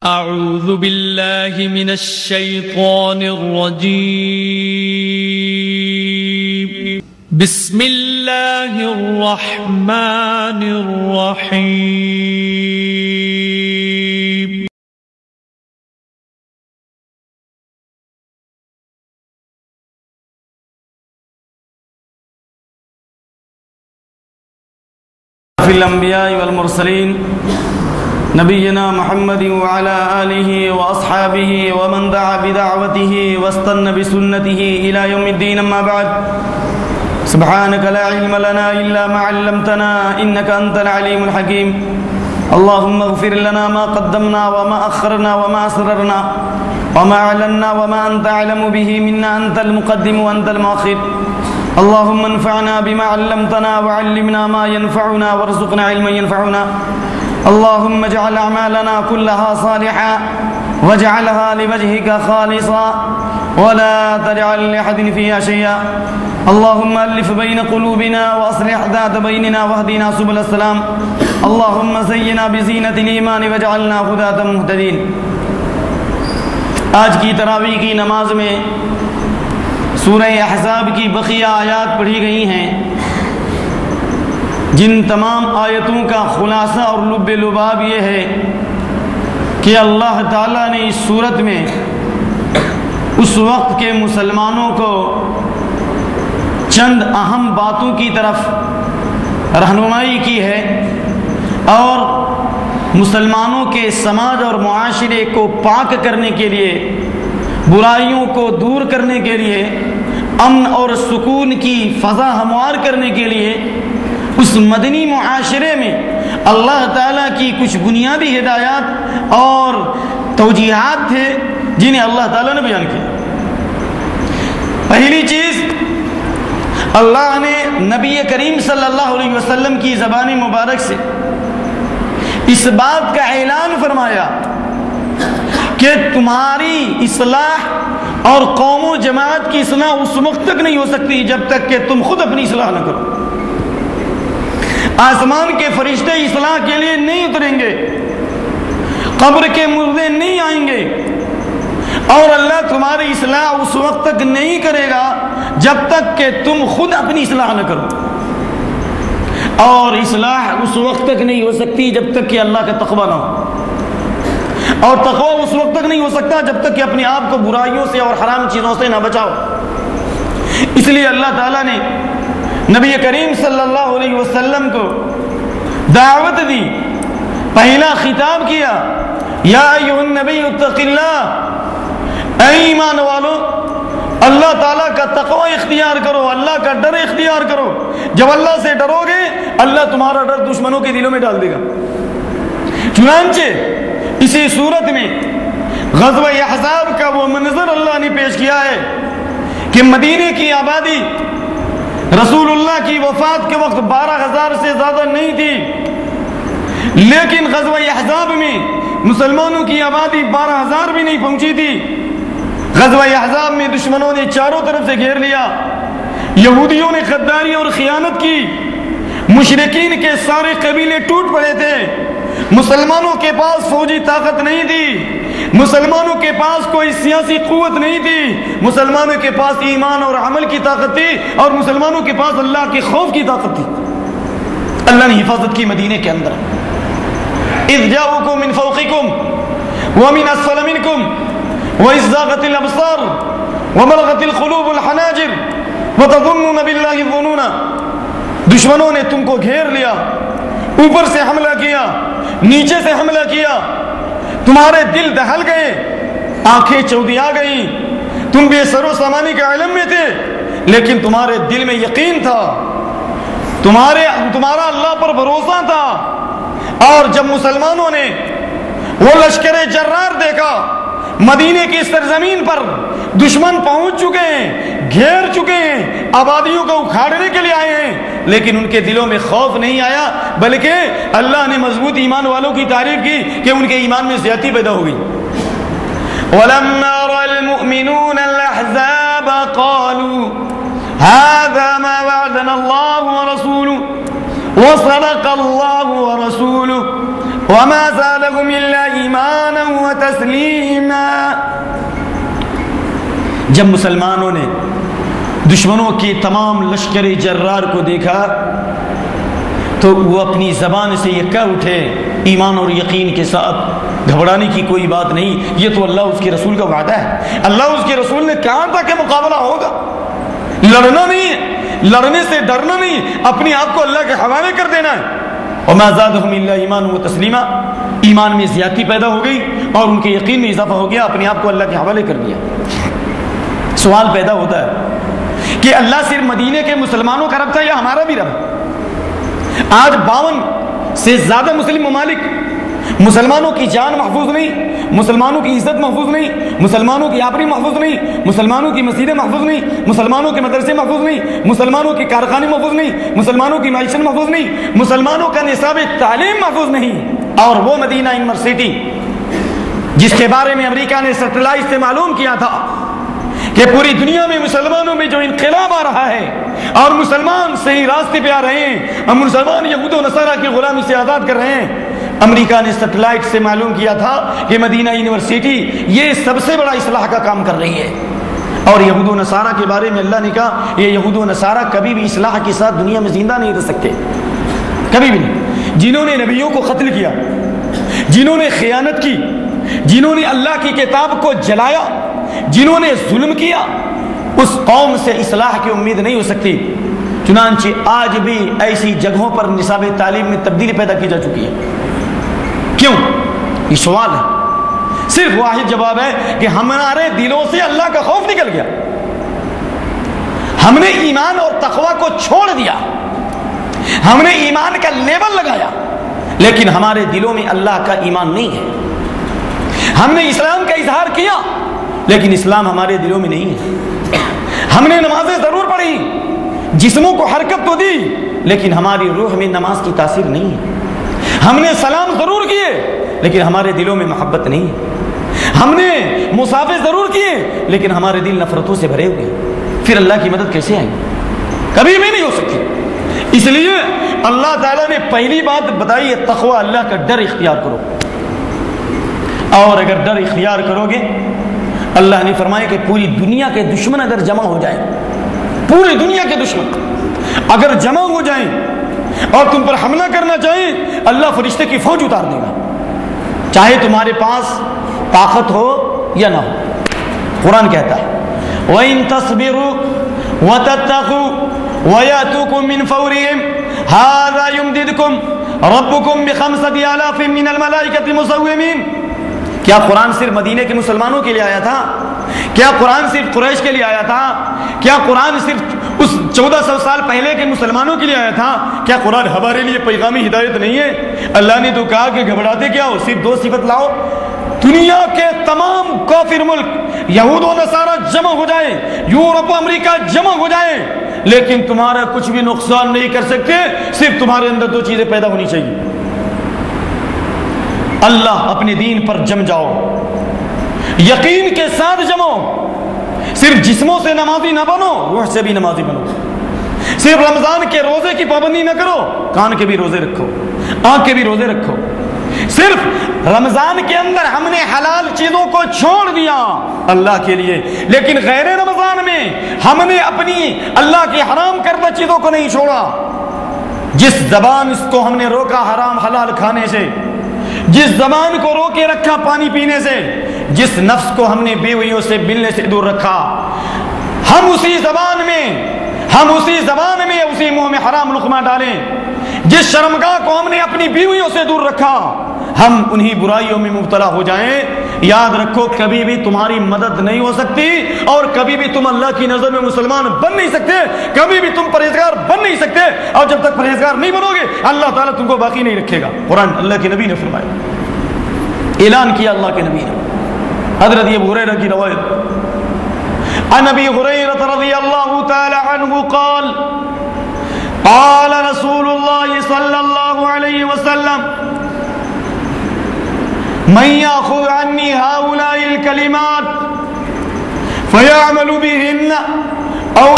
اعوذ باللہ من الشیطان الرجیم بسم اللہ الرحمن الرحیم فی الانبیاء والمرسلین نبینا محمد وعلى آلہ واصحابہ ومن دعا بدعوتہ واستنى بسنتہ الى یوم الدین اما بعد سبحانک لا علم لنا الا ما علمتنا انک انت العلیم الحکیم اللهم اغفر لنا ما قدمنا وما اخرنا وما اسررنا وما اعلنا وما انت اعلم به منا انت المقدم وانت المؤخر اللهم انفعنا بما علمتنا وعلمنا ما ينفعنا وارزقنا علما ينفعنا اللهم اجعل اعمالنا كلها صالحا واجعلها لوجهك خالصا ولا تجعل لاحد فيها شيئا اللهم الف بين قلوبنا واصلح ذات بيننا واهدنا سبل السلام اللهم زينا بزينة الايمان واجعلنا هداة مهتدين. آج کی تراویح کی نماز میں سورہ احزاب کی بقیہ آیات پڑھی گئی ہیں، جن تمام آیتوں کا خلاصہ اور لب لباب یہ ہے کہ اللہ تعالیٰ نے اس صورت میں اس وقت کے مسلمانوں کو چند اہم باتوں کی طرف رہنمائی کی ہے اور مسلمانوں کے سماج اور معاشرے کو پاک کرنے کے لیے، برائیوں کو دور کرنے کے لیے، امن اور سکون کی فضا ہموار کرنے کے لیے اس مدنی معاشرے میں اللہ تعالیٰ کی کچھ بنیادی ہدایات اور توجیہات تھے جنہیں اللہ تعالیٰ نے بیان کیا. پہلی چیز، اللہ نے نبی کریم صلی اللہ علیہ وسلم کی زبان مبارک سے اس بات کا اعلان فرمایا کہ تمہاری اصلاح اور قوم و جماعت کی اصلاح اس وقت تک نہیں ہو سکتی جب تک کہ تم خود اپنی اصلاح نہ کرو. آسمان کے فرشتے اصلاح کے لیے نہیں اتریں گے، قبر کے مردے نہیں آئیں گے، اور اللہ تمہاری اصلاح اس وقت تک نہیں کرے گا جب تک کہ تم خود اپنی اصلاح نہ کرو. اور اصلاح اس وقت تک نہیں ہو سکتی جب تک کہ اللہ کا تقویٰ نہ ہو، اور تقویٰ اس وقت تک نہیں ہو سکتا جب تک کہ اپنے آپ کو برائیوں سے اور حرام چیزوں سے نہ بچاؤ. اس لیے اللہ تعالیٰ نے نبی کریم صلی اللہ علیہ وسلم کو دعوت دی، پہلا خطاب کیا، یا ایھا النبی اتق اللہ، اے ایمان والو اللہ تعالیٰ کا تقوی اختیار کرو، اللہ کا ڈر اختیار کرو. جب اللہ سے ڈرو گے اللہ تمہارا ڈر دشمنوں کے دلوں میں ڈال دے گا. چنانچہ اسی صورت میں غزوہ احزاب کا وہ منظر اللہ نے پیش کیا ہے کہ مدینے کی آبادی رسول اللہ کی وفات کے وقت 12,000 سے زیادہ نہیں تھی، لیکن غزوہ احزاب میں مسلمانوں کی آبادی 12,000 بھی نہیں پہنچی تھی. غزوہ احزاب میں دشمنوں نے چاروں طرف سے گھیر لیا، یہودیوں نے غداری اور خیانت کی، مشرکین کے سارے قبیلے ٹوٹ پڑے تھے، مسلمانوں کے پاس فوجی طاقت نہیں تھی، مسلمانوں کے پاس کوئی سیاسی قوت نہیں تھی، مسلمانوں کے پاس ایمان اور عمل کی طاقت تھی، اور مسلمانوں کے پاس اللہ کے خوف کی طاقت تھی. اللہ نے حفاظت کی مدینے کے اندر. اذ جاؤکم من فوقکم ومن اسفل منکم واذ زاغت الابصار وبلغت القلوب الحناجر وتظنون باللہ الظنون. دشمنوں نے تم کو گھیر لیا، اوپر سے حملہ کیا، نیچے سے حملہ کیا، تمہارے دل دہل گئے، آنکھیں چودیا گئیں، تم بے سر و سامانی کے علم میں تھے لیکن تمہارے دل میں یقین تھا، تمہارا اللہ پر بھروسہ تھا. اور جب مسلمانوں نے وہ لشکر جرار دیکھا، مدینے کی سرزمین پر دشمن پہنچ چکے ہیں، گھیر چکے ہیں، آبادیوں کو اکھاڑنے کے لیے آئے ہیں، لیکن ان کے دلوں میں خوف نہیں آیا، بلکہ اللہ نے مضبوط ایمان والوں کی تعریف کی کہ ان کے ایمان میں زیادتی پیدا ہو گئی. وَلَمَّا رَأَى الْمُؤْمِنُونَ الْأَحْزَابَ قَالُوا هَذَا مَا وَعَدَنَا اللَّهُ وَرَسُولُهُ وَصَدَقَ اللَّهُ وَرَسُولُهُ وما زادهم الا ایمانا وتسلیما۔ جب مسلمانوں نے دشمنوں کے تمام لشکر جرار کو دیکھا تو وہ اپنی زبان سے یہ کہہ اٹھے ایمان اور یقین کے ساتھ، گھبرانے کی کوئی بات نہیں، یہ تو اللہ اس کے رسول کا وعدہ ہے۔ اللہ اس کے رسول نے کہا تھا کہ مقابلہ ہوگا، لڑنا نہیں ہے، لڑنے سے ڈرنا نہیں ہے، اپنے آپ کو اللہ کے حوالے کر دینا ہے۔ وما زادهم الا ایمانا وتسلیما، ایمان میں زیادتی پیدا ہو گئی اور ان کے یقین میں اضافہ ہو گیا، اپنے آپ کو اللہ کے حوالے کر دیا۔ سوال پیدا ہوتا ہے کہ اللہ صرف مدینے کے مسلمانوں کا رب تھا یا ہمارا بھی رب؟ آج 52 سے زیادہ مسلم ممالک، مسلمانوں کی جان محفوظ نہیں، مسلمانوں کی عزت محفوظ نہیں، مسلمانوں کی آبرو محفوظ نہیں، مسلمانوں کی مسجدیں محفوظ نہیں، مسلمانوں کے مدرسے محفوظ نہیں، مسلمانوں کے کارخانے محفوظ نہیں، مسلمانوں کی معیشت محفوظ نہیں، مسلمانوں کا نصاب تعلیم محفوظ نہیں۔ اور وہ مدینہ یونیورسٹی جس کے بارے میں امریکہ نے سیٹلائٹ سے معلوم کیا تھا کہ پوری دنیا میں مسلمانوں میں جو انقلاب آ رہا ہے اور مسلمان صحیح راستے پہ آ رہے ہیں، ہم مسلمان یہود و نصارہ کی غلامی سے آزاد کر رہے ہیں، امریکہ نے سیٹلائٹ سے معلوم کیا تھا کہ مدینہ یونیورسٹی یہ سب سے بڑا اصلاح کا کام کر رہی ہے۔ اور یہود و نصارہ کے بارے میں اللہ نے کہا یہ یہود و نصارہ کبھی بھی اصلاح کے ساتھ دنیا میں زندہ نہیں رہ سکتے، کبھی بھی نہیں۔ جنہوں نے نبیوں کو قتل کیا، جنہوں نے خیانت کی، جنہوں نے اللہ کی کتاب کو جلایا، جنہوں نے ظلم کیا، اس قوم سے اصلاح کی امید نہیں ہو سکتی۔ چنانچہ آج بھی ایسی جگہوں پر نصاب تعلیم میں تبدیلی پیدا کی جا چکی ہے۔ کیوں؟ یہ سوال ہے، صرف واحد جواب ہے کہ ہمارے دلوں سے اللہ کا خوف نکل گیا، ہم نے ایمان اور تقوی کو چھوڑ دیا، ہم نے ایمان کا لیبل لگایا لیکن ہمارے دلوں میں اللہ کا ایمان نہیں ہے۔ ہم نے اسلام کا اظہار کیا لیکن اسلام ہمارے دلوں میں نہیں ہے۔ ہم نے نمازیں ضرور پڑھی، جسموں کو حرکت تو دی لیکن ہماری روح میں نماز کی تاثیر نہیں ہے۔ ہم نے سلام ضرور کیے لیکن ہمارے دلوں میں محبت نہیں ہے۔ ہم نے مصافحے ضرور کیے لیکن ہمارے دل نفرتوں سے بھرے ہوئے، پھر اللہ کی مدد کیسے آئے؟ کبھی بھی نہیں ہو سکتی۔ اس لیے اللہ تعالیٰ نے پہلی بات بتائی ہے تقوی، اللہ کا ڈر اختیار کرو، اور اگر ڈر اختیار کرو گے اللہ نے فرمایا کہ پوری دنیا کے دشمن اگر جمع ہو جائیں، پوری دنیا کے دشمن اگر جمع ہو جائیں اور تم پر حملہ کرنا چاہیں، اللہ فرشتے کی فوج اتار دے گا، چاہے تمہارے پاس طاقت ہو یا نہ ہو۔ قرآن کہتا ہے وَإِن تَصْبِرُوا وَتَتَّقُوا وَيَأْتُوكُم مِّن فَوْرِهِمْ هَٰذَا يُمْدِدْكُم رَّبُّكُم بِخَمْسَةِ آلَافٍ مِّنَ الْمَلَائِكَةِ مُسَوِّمِينَ۔ کیا قرآن صرف مدینے کے مسلمانوں کے لیے آیا تھا؟ کیا قرآن صرف قریش کے لیے آیا تھا؟ کیا قرآن صرف اس 1400 سال پہلے کے مسلمانوں کے لیے آیا تھا؟ کیا قرآن ہمارے لیے پیغامی ہدایت نہیں ہے؟ اللہ نے تو کہا کہ گھبراتے کیا ہو، صرف 2 صفت لاؤ، دنیا کے تمام کافر ملک یہود و نصارہ جمع ہو جائیں، یورپ و امریکہ جمع ہو جائیں، لیکن تمہارا کچھ بھی نقصان نہیں کر سکتے، صرف تمہارے اندر 2 چیزیں پیدا ہونی چاہیے۔ اللہ اپنے دین پر جم جاؤ، یقین کے ساتھ جمو، صرف جسموں سے نمازی نہ بنو، روح سے بھی نمازی بنو۔ صرف رمضان کے روزے کی پابندی نہ کرو، کان کے بھی روزے رکھو، آنکھ کے بھی روزے رکھو۔ صرف رمضان کے اندر ہم نے حلال چیزوں کو چھوڑ دیا اللہ کے لیے، لیکن غیر رمضان میں ہم نے اپنی اللہ کی حرام کردہ چیزوں کو نہیں چھوڑا۔ جس زبان اس کو ہم نے روکا حرام حلال کھانے سے، جس زبان کو روکے رکھا پانی پینے سے، جس نفس کو ہم نے بیویوں سے ملنے سے دور رکھا، ہم اسی زبان میں اسی منہ میں حرام لقمہ ڈالیں۔ جس شرمگاہ کو ہم نے اپنی بیویوں سے دور رکھا، ہم انہی برائیوں میں مبتلا ہو جائیں، یاد رکھو کبھی بھی تمہاری مدد نہیں ہو سکتی اور کبھی بھی تم اللہ کی نظر میں مسلمان بن نہیں سکتے، کبھی بھی تم پرہیزگار بن نہیں سکتے، اور جب تک پرہیزگار نہیں بنو گے اللہ تعالیٰ تم کو باقی نہیں رکھے گا۔ قرآن اللہ کے نبی نے فرمایا، اعلان کیا اللہ کے نبی نے۔ حضرت ابو ہریرہ کی روایت، عن ابی ہریرہ رضی اللہ تعالی عنہ قال قال رسول اللہ صلی اللہ علیہ وسلم من يأخذ عني هؤلاء الكلمات فيعمل بهن أو